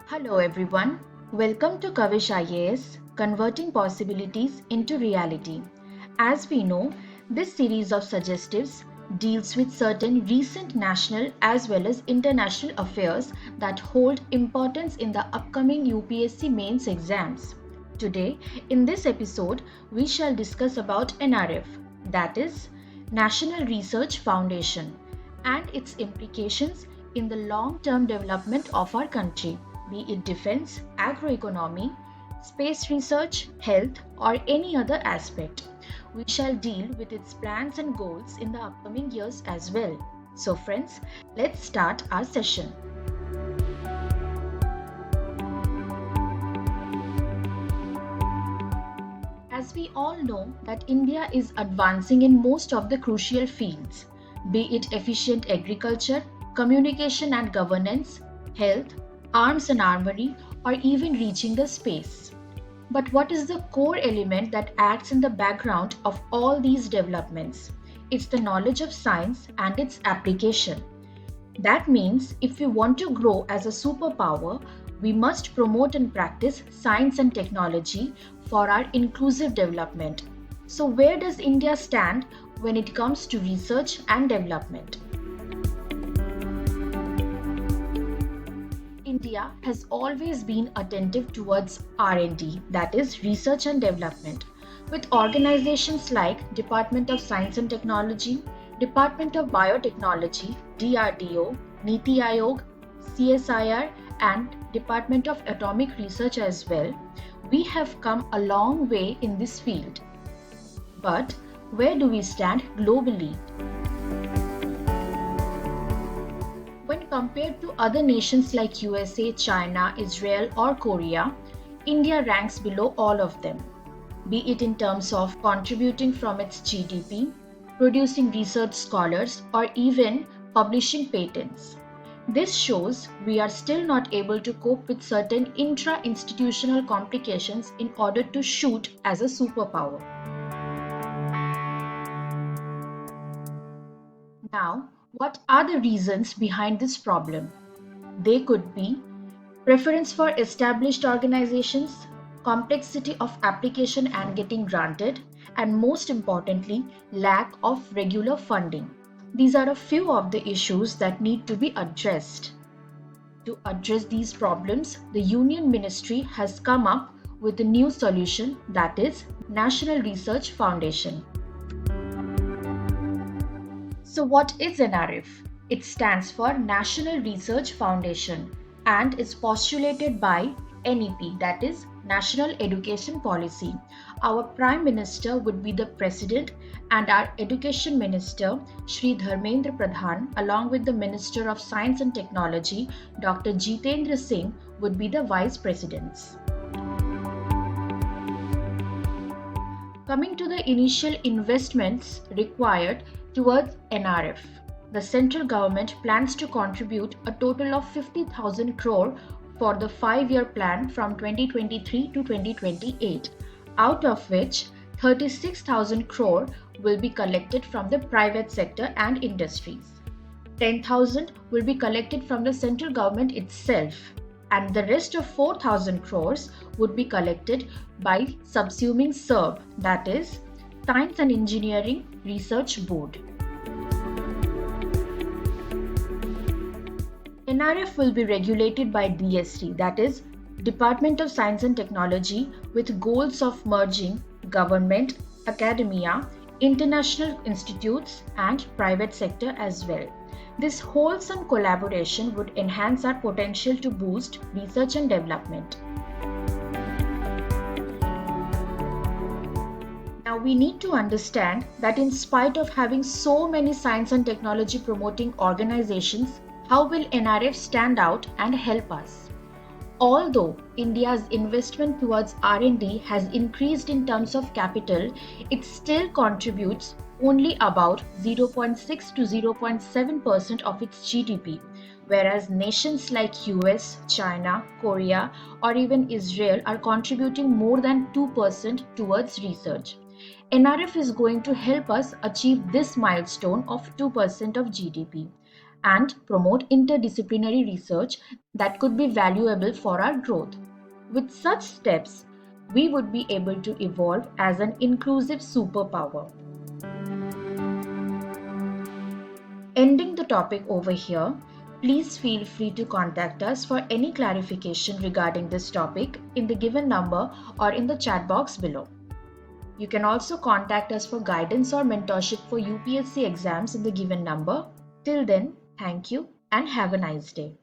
Hello everyone, welcome to Kavish IAS, Converting Possibilities into Reality. As we know, this series of suggestives deals with certain recent national as well as international affairs that hold importance in the upcoming UPSC Mains exams. Today, in this episode, we shall discuss about NRF, that is, National Research Foundation, and its implications in the long-term development of our country, be it defense, agroeconomy, space research, health, or any other aspect. We shall deal with its plans and goals in the upcoming years as well. So friends, let's start our session. As we all know that India is advancing in most of the crucial fields, be it efficient agriculture, communication and governance, health, arms and armory, or even reaching the space. But what is the core element that acts in the background of all these developments? It's the knowledge of science and its application. That means if we want to grow as a superpower, we must promote and practice science and technology for our inclusive development. So, where does India stand when it comes to research and development? India has always been attentive towards R&D, that is research and development, with organizations like Department of Science and Technology, Department of Biotechnology, DRDO, Niti Aayog, CSIR, and Department of Atomic Research as well. We have come a long way in this field. But where do we stand globally? When compared to other nations like USA, China, Israel, or Korea, India ranks below all of them, be it in terms of contributing from its GDP, producing research scholars, or even publishing patents. This shows we are still not able to cope with certain intra-institutional complications in order to shoot as a superpower. Now, what are the reasons behind this problem? They could be preference for established organizations, complexity of application and getting granted, and most importantly, lack of regular funding. These are a few of the issues that need to be addressed. To address these problems, the Union Ministry has come up with a new solution, that is National Research Foundation. So what is NRF? It stands for National Research Foundation and is postulated by NEP, that is National Education Policy. Our Prime Minister would be the President and our Education Minister, Shri Dharmendra Pradhan, along with the Minister of Science and Technology, Dr. Jitendra Singh, would be the Vice Presidents. Coming to the initial investments required towards NRF, the central government plans to contribute a total of 50,000 crore for the 5-year plan from 2023 to 2028, out of which 36,000 crore will be collected from the private sector and industries. 10,000 will be collected from the central government itself, and the rest of 4,000 crores would be collected by subsuming SERB, that is Science and Engineering Research Board. NRF will be regulated by DST, that is Department of Science and Technology, with goals of merging government, academia, international institutes, and private sector as well. This wholesome collaboration would enhance our potential to boost research and development. Now we need to understand that in spite of having so many science and technology promoting organizations, how will NRF stand out and help us? Although India's investment towards R&D has increased in terms of capital, it still contributes only about 0.6 to 0.7% of its GDP, whereas nations like US, China, Korea, or even Israel are contributing more than 2% towards research. NRF is going to help us achieve this milestone of 2% of GDP. and promote interdisciplinary research that could be valuable for our growth. With such steps, we would be able to evolve as an inclusive superpower. Ending the topic over here, please feel free to contact us for any clarification regarding this topic in the given number or in the chat box below. You can also contact us for guidance or mentorship for UPSC exams in the given number. Till then, thank you and have a nice day.